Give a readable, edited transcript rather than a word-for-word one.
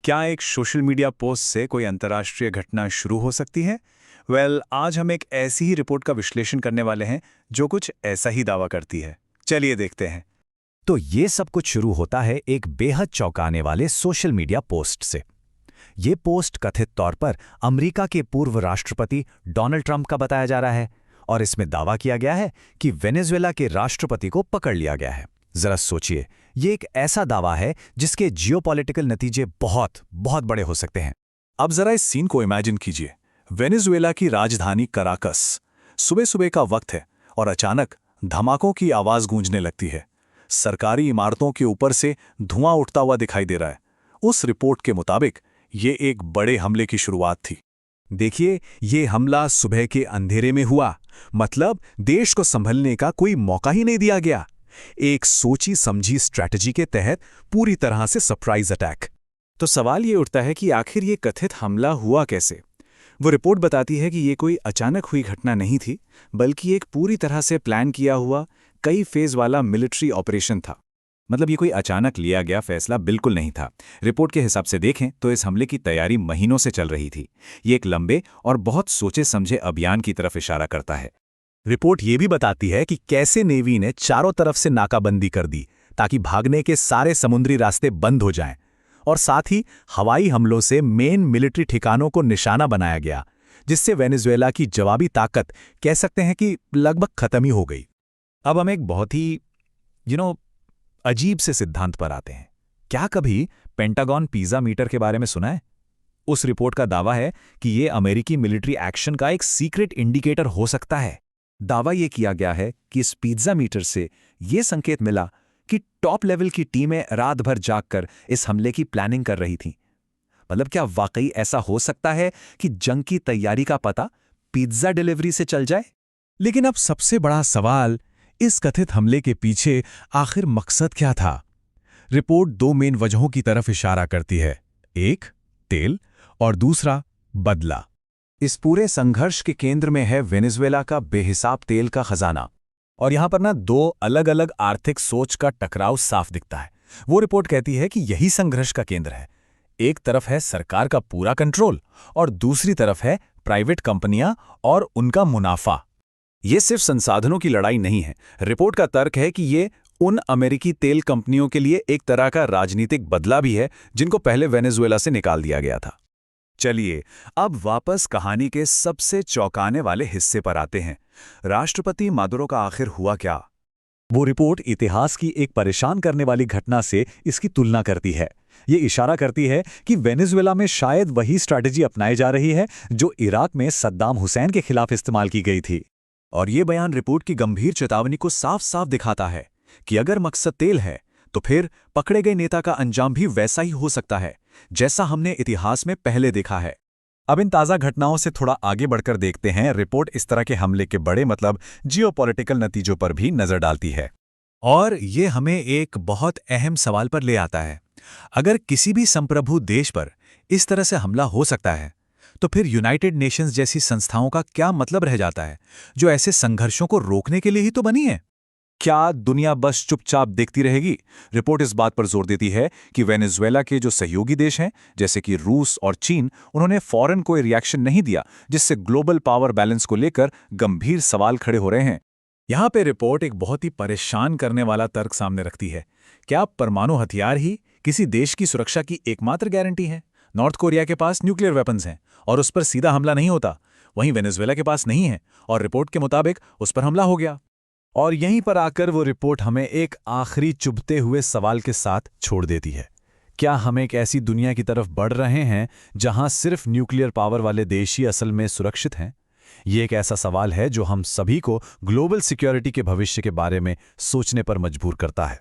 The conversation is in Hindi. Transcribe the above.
क्या एक सोशल मीडिया पोस्ट से कोई अंतर्राष्ट्रीय घटना शुरू हो सकती है? आज हम एक ऐसी ही रिपोर्ट का विश्लेषण करने वाले हैं जो कुछ ऐसा ही दावा करती है। चलिए देखते हैं। तो ये सब कुछ शुरू होता है एक बेहद चौंकाने वाले सोशल मीडिया पोस्ट से। ये पोस्ट कथित तौर पर अमेरिका के पूर्व राष्ट्रपति डोनाल्ड ट्रंप का बताया जा रहा है और इसमें दावा किया गया है कि वेनेजुएला के राष्ट्रपति को पकड़ लिया गया है। जरा सोचिए, ये एक ऐसा दावा है जिसके जियोपॉलिटिकल नतीजे बहुत बहुत बड़े हो सकते हैं। अब जरा इस सीन को इमेजिन कीजिए। वेनेजुएला की राजधानी कराकस, सुबह सुबह का वक्त है और अचानक धमाकों की आवाज गूंजने लगती है। सरकारी इमारतों के ऊपर से धुआं उठता हुआ दिखाई दे रहा है। उस रिपोर्ट के मुताबिक ये एक बड़े हमले की शुरुआत थी। देखिए, ये हमला सुबह के अंधेरे में हुआ, मतलब देश को संभलने का कोई मौका ही नहीं दिया गया। एक सोची समझी स्ट्रैटेजी के तहत पूरी तरह से सरप्राइज अटैक। तो सवाल ये उठता है कि आखिर ये कथित हमला हुआ कैसे? वो रिपोर्ट बताती है कि ये कोई अचानक हुई घटना नहीं थी, बल्कि एक पूरी तरह से प्लान किया हुआ कई फेज वाला मिलिट्री ऑपरेशन था। मतलब ये कोई अचानक लिया गया फैसला बिल्कुल नहीं था। रिपोर्ट के हिसाब से देखें तो इस हमले की तैयारी महीनों से चल रही थी। ये एक लंबे और बहुत सोचे समझे अभियान की तरफ इशारा करता है। रिपोर्ट ये भी बताती है कि कैसे नेवी ने चारों तरफ से नाकाबंदी कर दी ताकि भागने के सारे समुद्री रास्ते बंद हो जाएं, और साथ ही हवाई हमलों से मेन मिलिट्री ठिकानों को निशाना बनाया गया, जिससे वेनेजुएला की जवाबी ताकत कह सकते हैं कि लगभग खत्म ही हो गई। अब हम एक बहुत ही अजीब से सिद्धांत पर आते हैं। क्या कभी पेंटागन पिज़्ज़ा मीटर के बारे में सुना है? उस रिपोर्ट का दावा है कि ये अमेरिकी मिलिट्री एक्शन का एक सीक्रेट इंडिकेटर हो सकता है। दावा ये किया गया है कि इस पिज़्ज़ा मीटर से ये संकेत मिला कि टॉप लेवल की टीमें रात भर जागकर इस हमले की प्लानिंग कर रही थीं। मतलब क्या वाकई ऐसा हो सकता है कि जंग की तैयारी का पता पिज़्ज़ा डिलीवरी से चल जाए? लेकिन अब सबसे बड़ा सवाल, इस कथित हमले के पीछे आखिर मकसद क्या था? रिपोर्ट दो मेन वजहों की तरफ इशारा करती है, एक तेल और दूसरा बदला। इस पूरे संघर्ष के केंद्र में है वेनेजुएला का बेहिसाब तेल का खजाना, और यहां पर दो अलग अलग आर्थिक सोच का टकराव साफ दिखता है। वो रिपोर्ट कहती है कि यही संघर्ष का केंद्र है। एक तरफ है सरकार का पूरा कंट्रोल और दूसरी तरफ है प्राइवेट कंपनियां और उनका मुनाफा। ये सिर्फ संसाधनों की लड़ाई नहीं है। रिपोर्ट का तर्क है कि ये उन अमेरिकी तेल कंपनियों के लिए एक तरह का राजनीतिक बदला भी है जिनको पहले वेनेजुएला से निकाल दिया गया था। चलिए अब वापस कहानी के सबसे चौंकाने वाले हिस्से पर आते हैं। राष्ट्रपति मादुरो का आखिर हुआ क्या? वो रिपोर्ट इतिहास की एक परेशान करने वाली घटना से इसकी तुलना करती है। ये इशारा करती है कि वेनेजुएला में शायद वही स्ट्रैटेजी अपनाई जा रही है जो इराक में सद्दाम हुसैन के खिलाफ इस्तेमाल की गई थी। और ये बयान रिपोर्ट की गंभीर चेतावनी को साफ साफ दिखाता है कि अगर मकसद तेल है तो फिर पकड़े गए नेता का अंजाम भी वैसा ही हो सकता है जैसा हमने इतिहास में पहले देखा है। अब इन ताज़ा घटनाओं से थोड़ा आगे बढ़कर देखते हैं। रिपोर्ट इस तरह के हमले के बड़े जियोपॉलिटिकल नतीजों पर भी नजर डालती है, और ये हमें एक बहुत अहम सवाल पर ले आता है। अगर किसी भी संप्रभु देश पर इस तरह से हमला हो सकता है तो फिर यूनाइटेड नेशंस जैसी संस्थाओं का क्या मतलब रह जाता है, जो ऐसे संघर्षों को रोकने के लिए ही तो बनी है? क्या दुनिया बस चुपचाप देखती रहेगी? रिपोर्ट इस बात पर जोर देती है कि वेनेजुएला के जो सहयोगी देश हैं, जैसे कि रूस और चीन, उन्होंने फौरन कोई रिएक्शन नहीं दिया, जिससे ग्लोबल पावर बैलेंस को लेकर गंभीर सवाल खड़े हो रहे हैं। यहाँ पे रिपोर्ट एक बहुत ही परेशान करने वाला तर्क सामने रखती है। क्या परमाणु हथियार ही किसी देश की सुरक्षा की एकमात्र गारंटी है? नॉर्थ कोरिया के पास न्यूक्लियर वेपन्स हैं और उस पर सीधा हमला नहीं होता, वहीं वेनेजुएला के पास नहीं है और रिपोर्ट के मुताबिक उस पर हमला हो गया। और यहीं पर आकर वो रिपोर्ट हमें एक आखिरी चुभते हुए सवाल के साथ छोड़ देती है। क्या हम एक ऐसी दुनिया की तरफ बढ़ रहे हैं जहां सिर्फ न्यूक्लियर पावर वाले देश ही असल में सुरक्षित हैं? ये एक ऐसा सवाल है जो हम सभी को ग्लोबल सिक्योरिटी के भविष्य के बारे में सोचने पर मजबूर करता है।